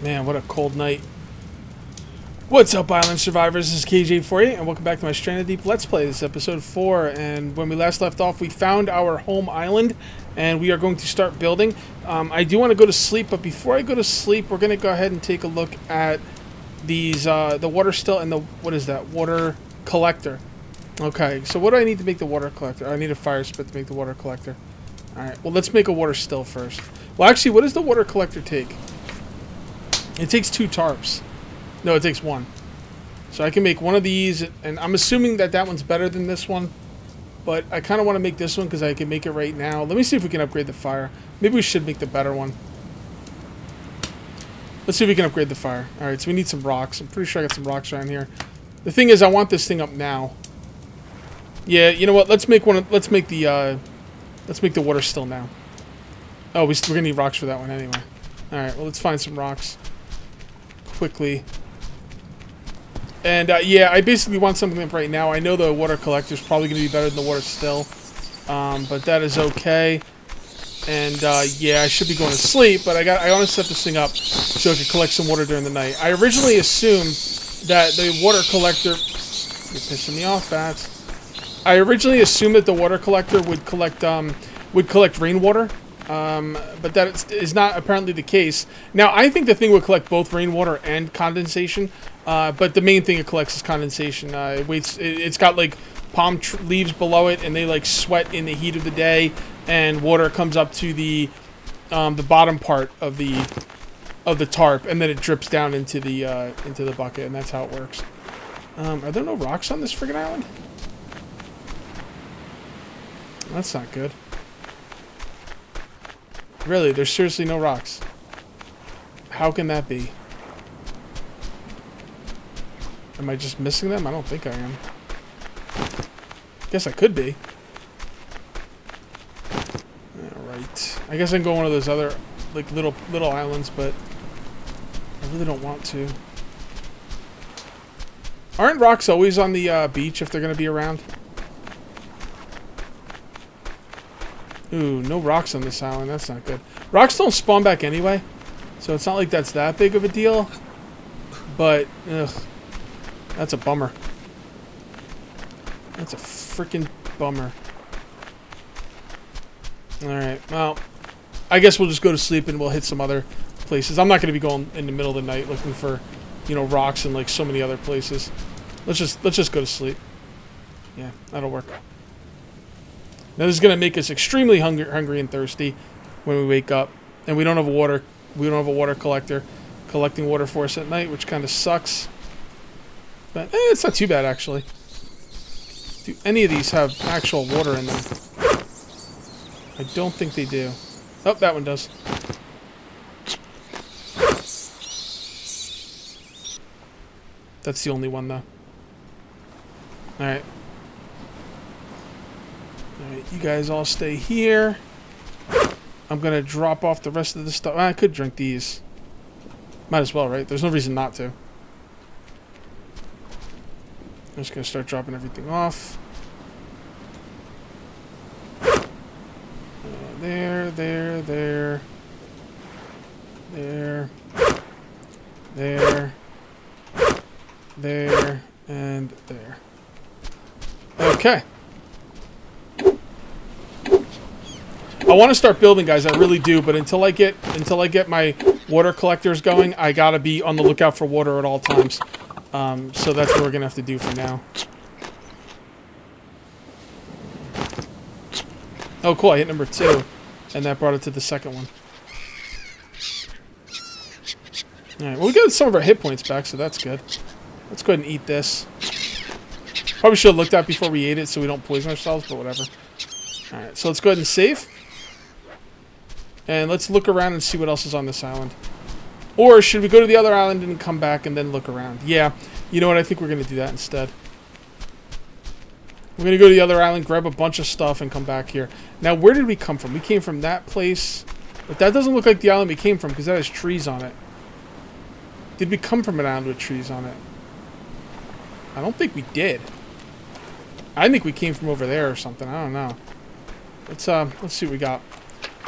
Man, what a cold night. What's up, Island Survivors? This is KJ for you, and welcome back to my Stranded Deep Let's Play. This is episode 4, and when we last left off, we found our home island, and we are going to start building. I do want to go to sleep, but before I go to sleep, we're going to go ahead and take a look at these, the water still and the, what is that, water collector. Okay, so what do I need to make the water collector? I need a fire spit to make the water collector. Alright, well, let's make a water still first. Well, actually, what does the water collector take? It takes 2 tarps. No, it takes 1. So I can make one of these, and I'm assuming that that one's better than this one. But I kind of want to make this one because I can make it right now. Let me see if we can upgrade the fire. Maybe we should make the better one. Let's see if we can upgrade the fire. Alright, so we need some rocks. I'm pretty sure I got some rocks around here. The thing is, I want this thing up now. Yeah, you know what? Let's make one. Let's make the water still now. Oh, we're gonna need rocks for that one anyway. Alright, well, let's find some rocks quickly. And yeah, I basically want something up right now. I know the water collector is probably going to be better than the water still, but that is okay. And yeah, I should be going to sleep, but I want to set this thing up so I can collect some water during the night. I originally assumed that the water collector... You're pissing me off, bats. I originally assumed that the water collector would collect rainwater. But that is not apparently the case. Now, I think the thing would collect both rainwater and condensation, but the main thing it collects is condensation. It's got like palm leaves below it, and they like sweat in the heat of the day, and water comes up to the bottom part of the tarp, and then it drips down into the bucket, and that's how it works. Are there no rocks on this friggin' island? That's not good. Really, there's seriously no rocks. How can that be? Am I just missing them? I don't think I am. Guess I could be. Alright. I guess I can go one of those other, like, little islands, but I really don't want to. Aren't rocks always on the beach if they're going to be around? Ooh, no rocks on this island. That's not good. Rocks don't spawn back anyway, so it's not like that's that big of a deal. But, ugh, that's a bummer. That's a freaking bummer. Alright, well, I guess we'll just go to sleep and we'll hit some other places. I'm not going to be going in the middle of the night looking for, you know, rocks in like so many other places. Let's just go to sleep. Yeah, that'll work. Now this is going to make us extremely hungry and thirsty when we wake up. And we don't have water. We don't have a water collector collecting water for us at night, which kind of sucks. But it's not too bad, actually. Do any of these have actual water in them? I don't think they do. Oh, that one does. That's the only one, though. Alright. Alright, you guys all stay here. I'm gonna drop off the rest of the stuff. I could drink these. Might as well, right? There's no reason not to. I'm just gonna start dropping everything off. There, and there. Okay. I want to start building, guys. I really do, but until I get my water collectors going, I gotta be on the lookout for water at all times. So that's what we're gonna have to do for now. Oh, cool! I hit number 2, and that brought it to the second one. All right. Well, we got some of our hit points back, so that's good. Let's go ahead and eat this. Probably should have looked at before we ate it, so we don't poison ourselves. But whatever. All right. So let's go ahead and save. And let's look around and see what else is on this island. Or should we go to the other island and come back and then look around? Yeah, you know what? I think we're going to do that instead. We're going to go to the other island, grab a bunch of stuff, and come back here. Now, where did we come from? We came from that place. But that doesn't look like the island we came from because that has trees on it. Did we come from an island with trees on it? I don't think we did. I think we came from over there or something. I don't know. Let's see what we got.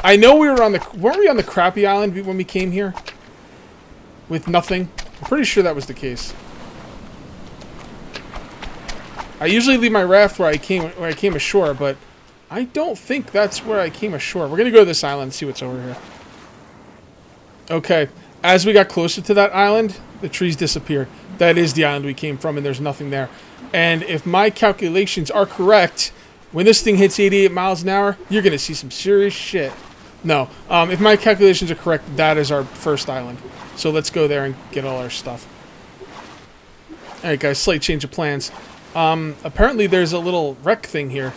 I know we were on the... Weren't we on the crappy island when we came here? with nothing. I'm pretty sure that was the case. I usually leave my raft where I came ashore, but I don't think that's where I came ashore. We're gonna go to this island and see what's over here. Okay, as we got closer to that island, the trees disappeared. That is the island we came from, and there's nothing there. And if my calculations are correct, when this thing hits 88 miles an hour, you're gonna see some serious shit. No, if my calculations are correct, that is our first island. So let's go there and get all our stuff. Alright guys, slight change of plans. Apparently there's a little wreck thing here.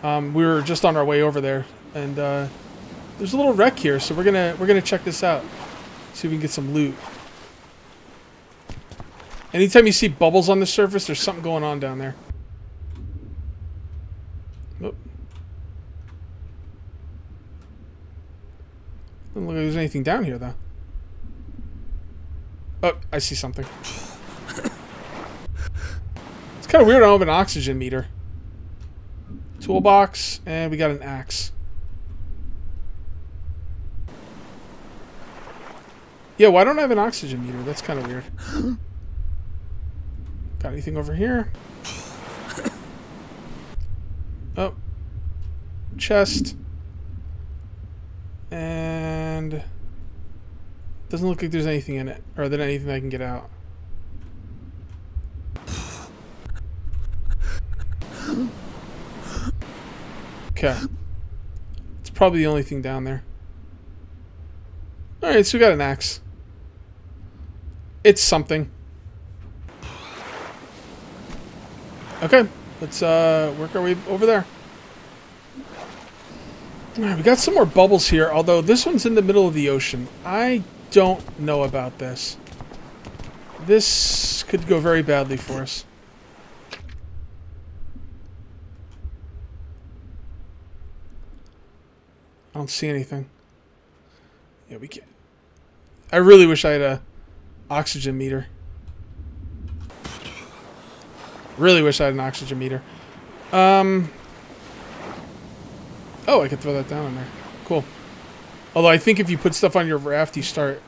We were just on our way over there, and there's a little wreck here, so we're gonna check this out. See if we can get some loot. Anytime you see bubbles on the surface, there's something going on down there. Oh. Doesn't look like there's anything down here, though. Oh, I see something. It's kind of weird I don't have an oxygen meter. Toolbox, and we got an axe. Yeah, why don't I have an oxygen meter? That's kind of weird. Got anything over here? Oh. Chest. And doesn't look like there's anything in it, or that anything I can get out. Okay. It's probably the only thing down there. Alright, so we got an axe. It's something. Okay, let's work our way over there. Alright, we got some more bubbles here, although this one's in the middle of the ocean. I don't know about this. This could go very badly for us. I don't see anything. Yeah, we can't. I really wish I had a oxygen meter. Really wish I had an oxygen meter. Oh, I could throw that down in there. Cool. Although I think if you put stuff on your raft, you start,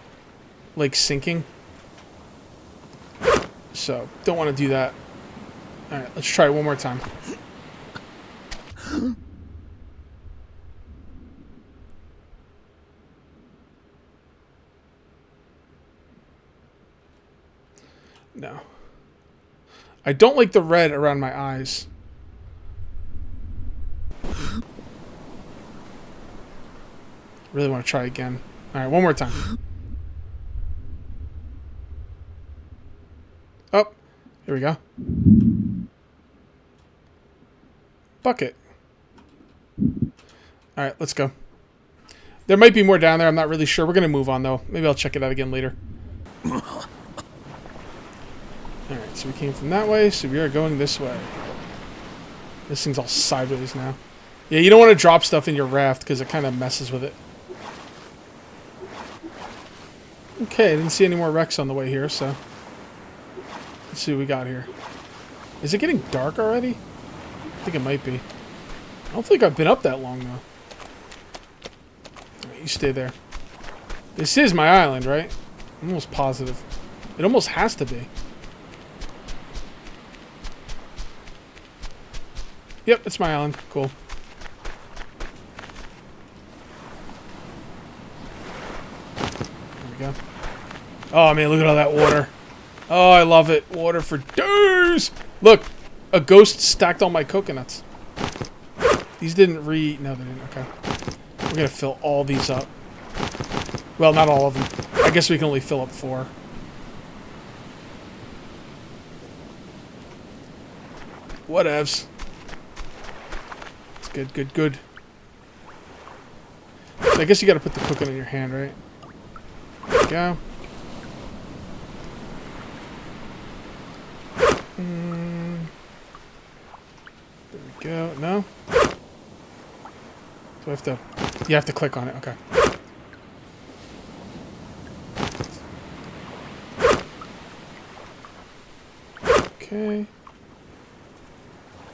like, sinking. So, don't want to do that. Alright, let's try it one more time. No. I don't like the red around my eyes. Really want to try again. Alright, one more time. Oh, here we go. Bucket. Alright, let's go. There might be more down there, I'm not really sure. We're going to move on, though. Maybe I'll check it out again later. Alright, so we came from that way, so we are going this way. This thing's all sideways now. Yeah, you don't want to drop stuff in your raft, because it kind of messes with it. Okay, I didn't see any more wrecks on the way here, so... Let's see what we got here. Is it getting dark already? I think it might be. I don't think I've been up that long, though. Alright, you stay there. This is my island, right? I'm almost positive. It almost has to be. Yep, it's my island. Cool. There we go. Oh, man, look at all that water. Oh, I love it. Water for days. Look, a ghost stacked all my coconuts. These didn't No, they didn't. Okay. We're going to fill all these up. Well, not all of them. I guess we can only fill up 4. Whatevs. Good, good, good. So I guess you gotta put the coconut in your hand, right? There we go. There we go. No? Do I have to... You have to click on it. Okay. Okay.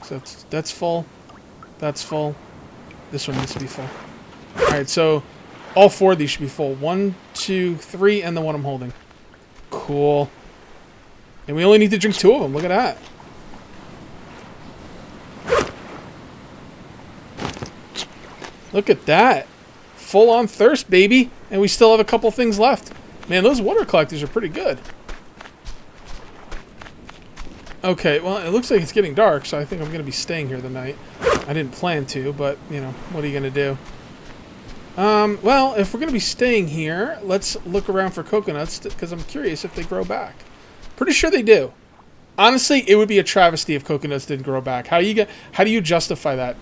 So that's full. That's full. This one needs to be full. Alright, so all 4 of these should be full. 1, 2, 3, and the one I'm holding. Cool. And we only need to drink 2 of them. Look at that. Look at that. Full on thirst, baby. And we still have a couple things left. Man, those water collectors are pretty good. Okay, well, it looks like it's getting dark, so I think I'm going to be staying here the night. I didn't plan to, but, you know, what are you going to do? Well, if we're going to be staying here, let's look around for coconuts, because I'm curious if they grow back. Pretty sure they do. Honestly, it would be a travesty if coconuts didn't grow back. How do you justify that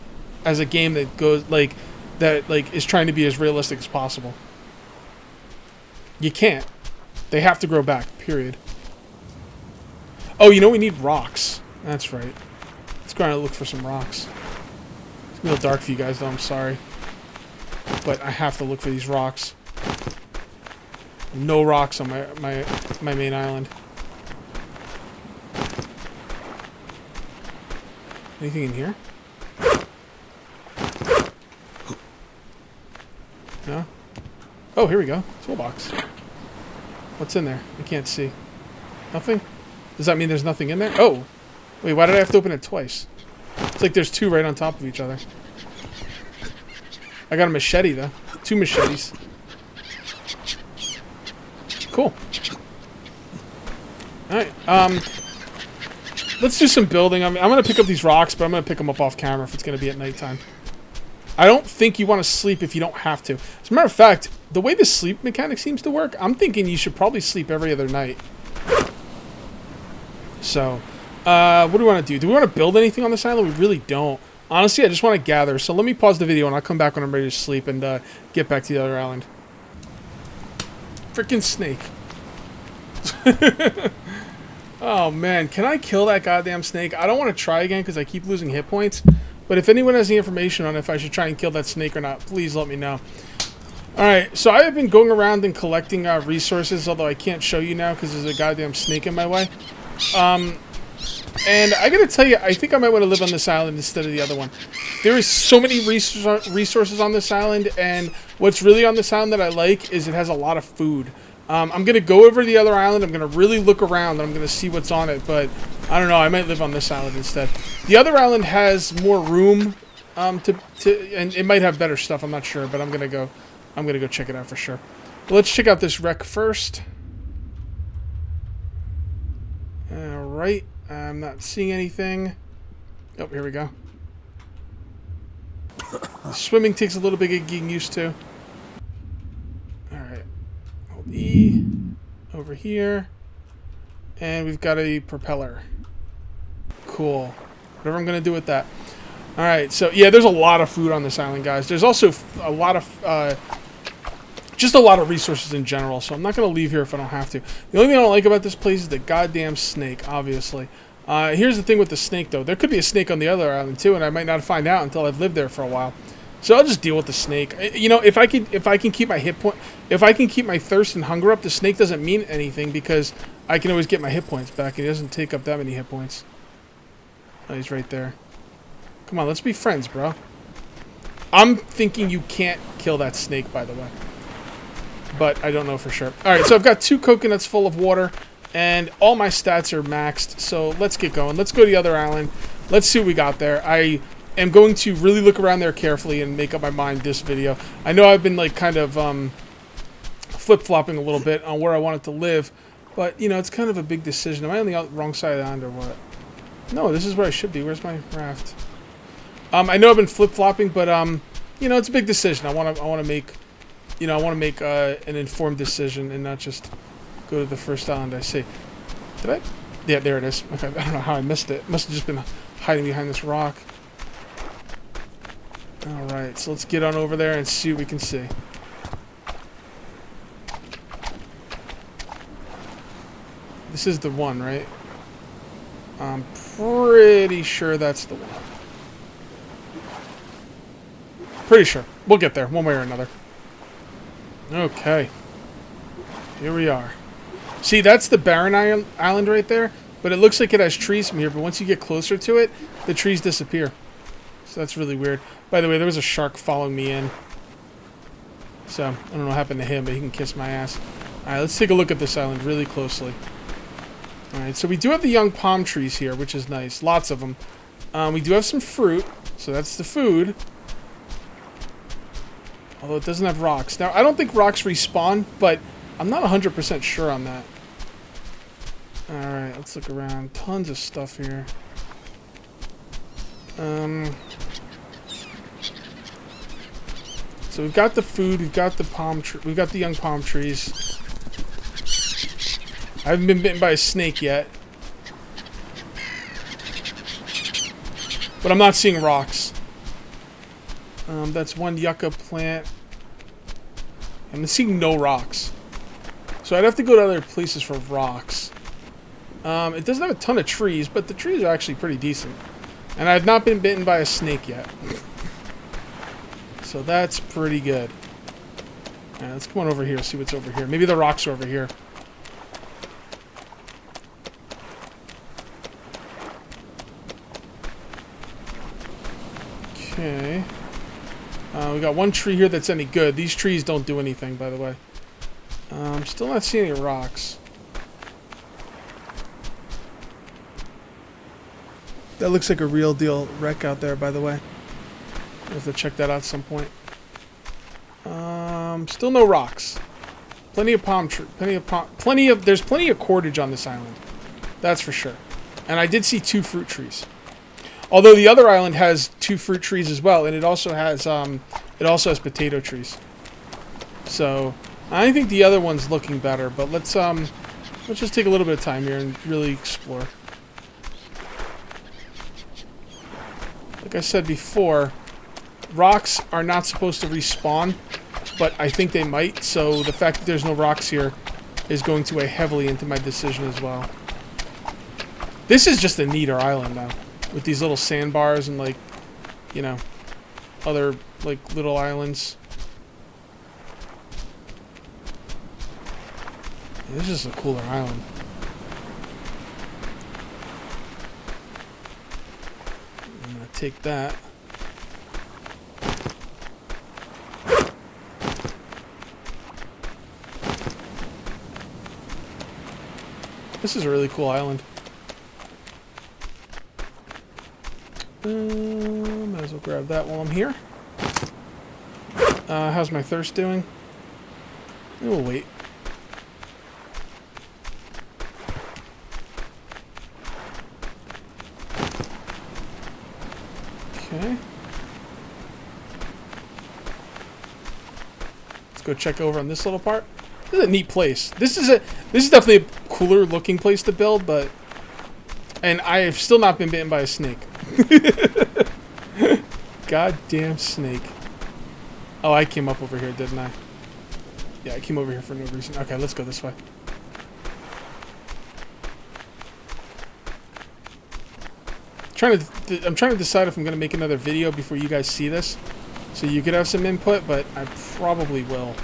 as a game that goes, like, is trying to be as realistic as possible? You can't. They have to grow back, period. Oh, you know we need rocks. That's right. Let's go around and look for some rocks. It's a little dark for you guys, though. I'm sorry. But I have to look for these rocks. No rocks on my main island. Anything in here? No? Oh, here we go. Toolbox. What's in there? I can't see. Nothing? Does that mean there's nothing in there? Oh! Wait, why did I have to open it twice? It's like there's 2 right on top of each other. I got a machete, though. 2 machetes. Cool. Alright, let's do some building. I'm going to pick up these rocks, but I'm going to pick them up off camera if it's going to be at nighttime. I don't think you want to sleep if you don't have to. As a matter of fact, the way the sleep mechanic seems to work, I'm thinking you should probably sleep every other night. So, what do we want to do? Do we want to build anything on this island? We really don't. Honestly, I just want to gather. So let me pause the video and I'll come back when I'm ready to sleep and get back to the other island. Freaking snake. Oh man, can I kill that goddamn snake? I don't want to try again because I keep losing hit points. But if anyone has any information on if I should try and kill that snake or not, please let me know. Alright, so I have been going around and collecting resources, although I can't show you now because there's a goddamn snake in my way. And I gotta tell you, I think I might want to live on this island instead of the other one. There is so many resources on this island, and what's really on this island that I like is it has a lot of food. I'm gonna go over to the other island, I'm gonna really look around, and I'm gonna see what's on it, but I don't know, I might live on this island instead. The other island has more room, and it might have better stuff, I'm not sure, but I'm gonna go check it out for sure. But let's check out this wreck first. Alright, I'm not seeing anything. Oh, here we go. Swimming takes a little bit of getting used to. Alright. Hold E. Over here. And we've got a propeller. Cool. Whatever I'm going to do with that. Alright, so yeah, there's a lot of food on this island, guys. There's also a lot of... just a lot of resources in general, so I'm not going to leave here if I don't have to. The only thing I don't like about this place is the goddamn snake, obviously. Here's the thing with the snake, though. There could be a snake on the other island, too, and I might not find out until I've lived there for a while. So I'll just deal with the snake. You know, if I can keep my hit point... If I can keep my thirst and hunger up, the snake doesn't mean anything, because I can always get my hit points back. He doesn't take up that many hit points. Oh, he's right there. Come on, let's be friends, bro. I'm thinking you can't kill that snake, by the way. But I don't know for sure. Alright, so I've got 2 coconuts full of water, and all my stats are maxed, so let's get going. Let's go to the other island. Let's see what we got there. I am going to really look around there carefully and make up my mind this video. I know I've been, like, kind of flip-flopping a little bit on where I want it to live, but, you know, it's kind of a big decision. Am I on the wrong side of the island or what? No, this is where I should be. Where's my raft? I know I've been flip-flopping, but, you know, it's a big decision. I want to make... You know, I want to make an informed decision and not just go to the first island I see. Did I? Yeah, there it is. Okay, I don't know how I missed it. Must have just been hiding behind this rock. Alright, so let's get on over there and see what we can see. This is the one, right? I'm pretty sure that's the one. Pretty sure. We'll get there, one way or another. Okay. Here we are. See, that's the barren island right there, but it looks like it has trees from here, but once you get closer to it, the trees disappear. So that's really weird. By the way, there was a shark following me in. So, I don't know what happened to him, but he can kiss my ass. Alright, let's take a look at this island really closely. Alright, so we do have the young palm trees here, which is nice. Lots of them. We do have some fruit, so that's the food. Although it doesn't have rocks. Now, I don't think rocks respawn, but I'm not 100% sure on that. Alright, let's look around. Tons of stuff here. So we've got the food, we've got the we've got the young palm trees. I haven't been bitten by a snake yet. But I'm not seeing rocks. That's one yucca plant. I'm seeing no rocks. So I'd have to go to other places for rocks. It doesn't have a ton of trees, but the trees are actually pretty decent. And I've not been bitten by a snake yet. So that's pretty good. Alright, let's come on over here, see what's over here. Maybe the rocks are over here. Okay. We got one tree here that's any good. These trees don't do anything, by the way. I'm still not seeing any rocks. That looks like a real deal wreck out there, by the way. I have to check that out at some point. Still no rocks. Plenty of palm tree. There's plenty of cordage on this island. That's for sure. And I did see 2 fruit trees. Although the other island has 2 fruit trees as well, and it also has potato trees. So I think the other one's looking better, but let's just take a little bit of time here and really explore. Like I said before, rocks are not supposed to respawn, but I think they might, so the fact that there's no rocks here is going to weigh heavily into my decision as well. This is just a neater island now, with these little sandbars and, like, you know, other, like, little islands. Yeah, this is a cooler island. I'm gonna take that. This is a really cool island. Might as well grab that while I'm here. How's my thirst doing? We'll wait. Okay. Let's go check over on this little part. This is a neat place. This is definitely a cooler looking place to build, and I have still not been bitten by a snake. Goddamn snake. Oh, I came up over here, didn't I? Yeah, I came over here for no reason. Okay, let's go this way. I'm trying to decide if I'm going to make another video before you guys see this, so you could have some input, but I probably will.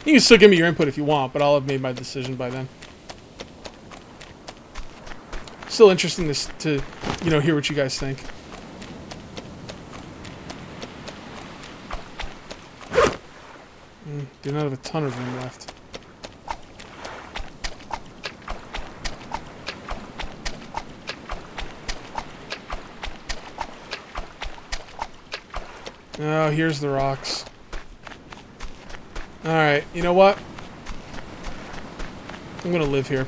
You can still give me your input if you want, but I'll have made my decision by then. Still interesting to you know, hear what you guys think. Do not have a ton of room left. Oh, here's the rocks. Alright, you know what? I'm gonna live here.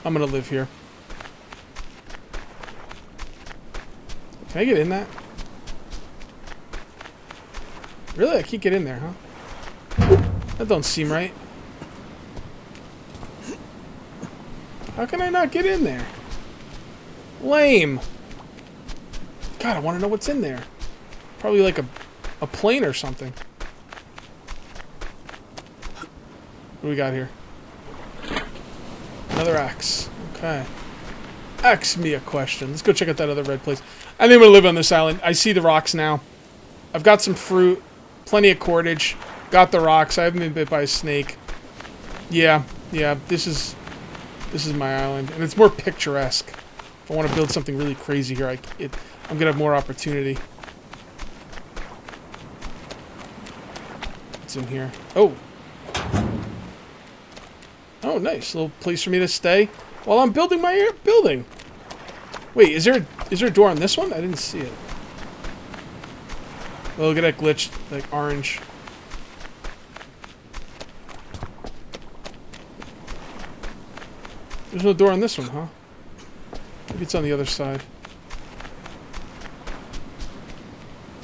I'm gonna live here. Can I get in that? Really? I can't get in there, huh? That don't seem right. How can I not get in there? Lame. God, I want to know what's in there. Probably like a plane or something. What do we got here? Another axe. Okay. Ask me a question. Let's go check out that other red place. I think I'm going to live on this island. I see the rocks now. I've got some fruit. Plenty of cordage. Got the rocks. I haven't been bit by a snake. Yeah. This is my island. And it's more picturesque. If I want to build something really crazy here, I'm going to have more opportunity. What's in here? Oh. Oh, nice. A little place for me to stay while I'm building my building. Wait, is there a door on this one? I didn't see it. Oh, look at that glitch, like orange. There's no door on this one, huh? Maybe it's on the other side.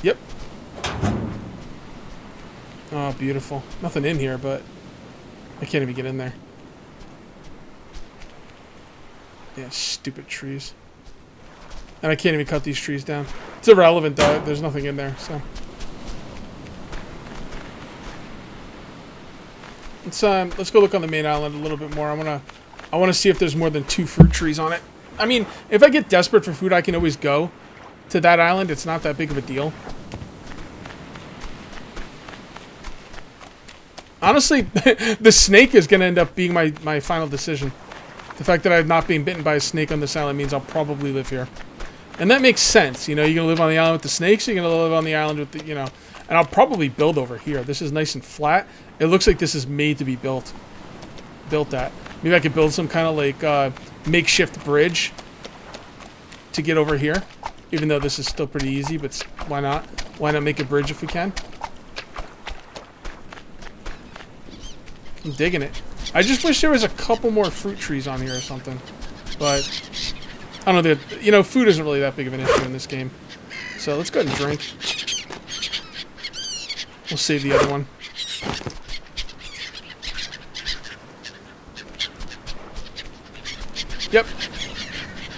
Yep. Oh, beautiful. Nothing in here, but I can't even get in there. Yeah, stupid trees. And I can't even cut these trees down. It's irrelevant, though. There's nothing in there, so. Let's go look on the main island a little bit more. I wanna see if there's more than 2 fruit trees on it. I mean, if I get desperate for food, I can always go to that island. It's not that big of a deal. Honestly, the snake is going to end up being my final decision. The fact that I've not been bitten by a snake on this island means I'll probably live here. And that makes sense. You know, you're going to live on the island with the snakes, you're going to live on the island with the, you know... And I'll probably build over here. This is nice and flat. It looks like this is made to be built at. Maybe I could build some kind of, like, makeshift bridge to get over here. Even though this is still pretty easy, but why not? Why not make a bridge if we can? I'm digging it. I just wish there was a couple more fruit trees on here or something. But, I don't know, you know, food isn't really that big of an issue in this game. So, let's go ahead and drink. We'll save the other one. Yep.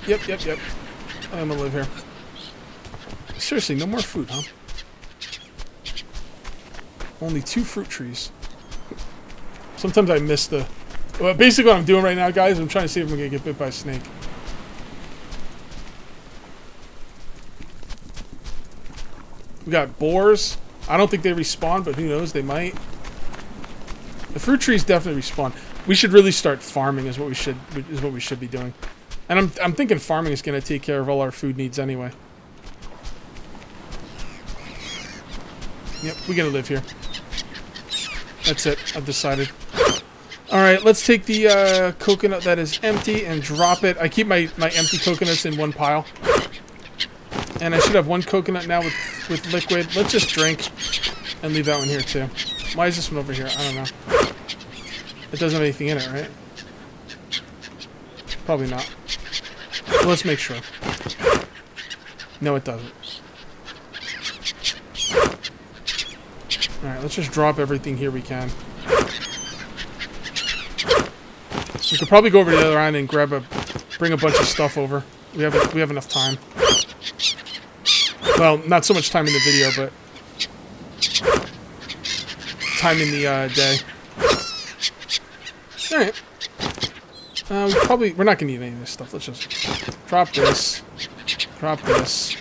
Yep. I'm gonna live here. Seriously, no more food, huh? Only 2 fruit trees. Sometimes I miss the... Well, basically what I'm doing right now, guys, I'm trying to see if I'm gonna get bit by a snake. We got boars. I don't think they respawn, but who knows, they might. The fruit trees definitely respawn. We should really start farming is what we should be doing. And I'm thinking farming is going to take care of all our food needs anyway. Yep, we're going to live here. That's it. I've decided. Alright, let's take the coconut that is empty and drop it. I keep my empty coconuts in one pile. And I should have 1 coconut now with liquid. Let's just drink and leave that one here too. Why is this one over here? I don't know. It doesn't have anything in it, right? Probably not. Well, let's make sure. No, it doesn't. Alright, let's just drop everything here we can. We could probably go over to the other island and bring a bunch of stuff over. We have enough time. Well, not so much time in the video, but time in the day. Alright. We're not gonna need any of this stuff. Let's just drop this, drop this,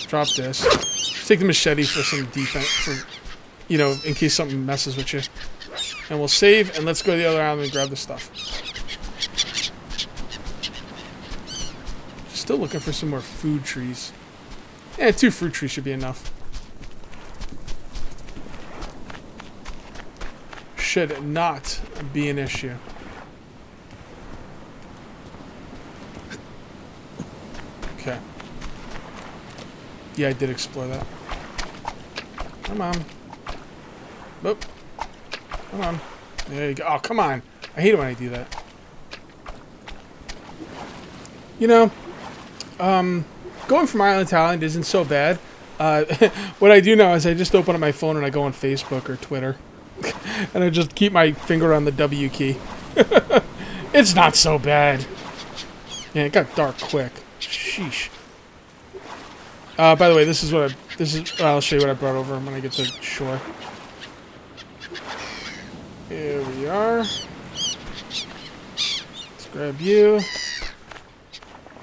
drop this. Let's take the machete for some defense, for, you know, in case something messes with you. And we'll save, and let's go to the other island and grab the stuff. Still looking for some more food trees. Yeah, 2 fruit trees should be enough. Should not be an issue. Okay. Yeah, I did explore that. Come on. Boop. Come on. There you go. Oh, come on. I hate it when I do that. You know, going from island to island isn't so bad. What I do now is I just open up my phone and I go on Facebook or Twitter. And I just keep my finger on the W key. It's not so bad. Yeah, it got dark quick. Sheesh. By the way, I'll show you what I brought over when I get to shore. Here we are. Let's grab you.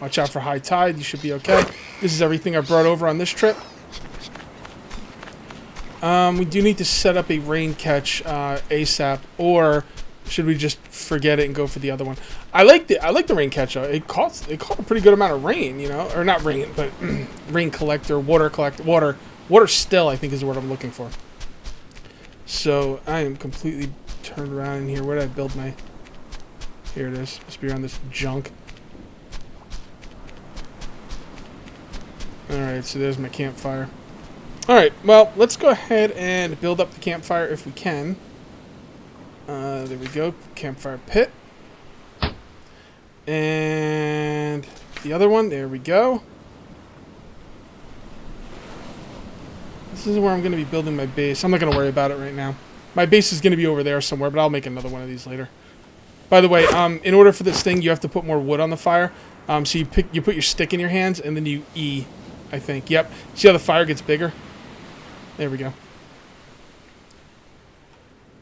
Watch out for high tide. You should be okay. This is everything I brought over on this trip. We do need to set up a rain catch ASAP, or should we just forget it and go for the other one? I like the rain catch. It caught a pretty good amount of rain, you know, or not rain, but rain collector, water still, I think is the word I'm looking for. So I am completely turned around in here. Where did I build my? Here it is. Must be around this junk. Alright, so there's my campfire. Alright, well, let's go ahead and build up the campfire if we can. There we go. Campfire pit. And the other one. There we go. This is where I'm going to be building my base. I'm not going to worry about it right now. My base is going to be over there somewhere, but I'll make another one of these later. By the way, in order for this thing, you have to put more wood on the fire. So you put your stick in your hands, and then you E, I think. Yep. See how the fire gets bigger? There we go.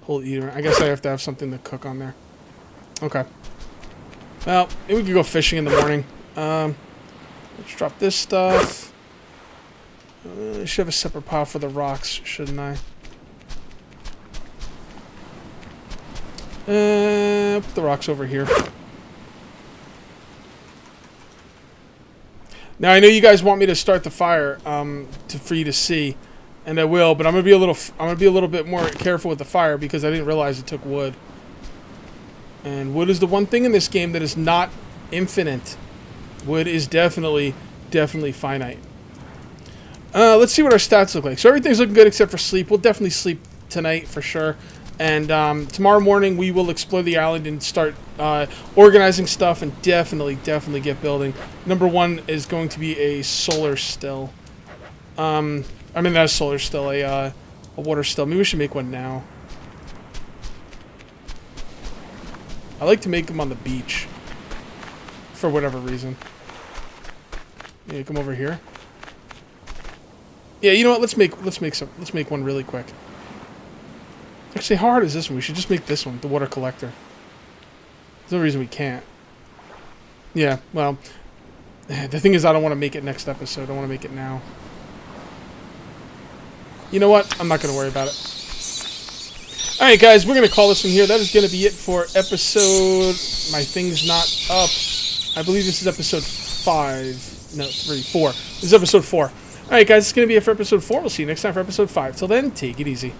Hold E. I guess I have to have something to cook on there. Okay. Well, maybe we could go fishing in the morning. Let's drop this stuff. I should have a separate pile for the rocks, shouldn't I? Put the rocks over here. Now I know you guys want me to start the fire for you to see, and I will. But I'm gonna be a little bit more careful with the fire because I didn't realize it took wood. And wood is the one thing in this game that is not infinite. Wood is definitely finite. Let's see what our stats look like. So everything's looking good except for sleep. We'll definitely sleep tonight for sure. And tomorrow morning we will explore the island and start organizing stuff and definitely get building. Number one is going to be a solar still. I mean, not a solar still, a water still. Maybe we should make one now. I like to make them on the beach for whatever reason. Yeah, come over here. Yeah, you know what? Let's make one really quick. Actually, how hard is this one? We should just make this one, the water collector. There's no reason we can't. Yeah, well, the thing is I don't want to make it next episode. I want to make it now. You know what? I'm not going to worry about it. Alright, guys, we're going to call this one here. That is going to be it for episode... My thing's not up. I believe this is episode 5. No, 4. This is episode 4. Alright, guys, it's going to be it for episode 4. We'll see you next time for episode 5. Till then, take it easy.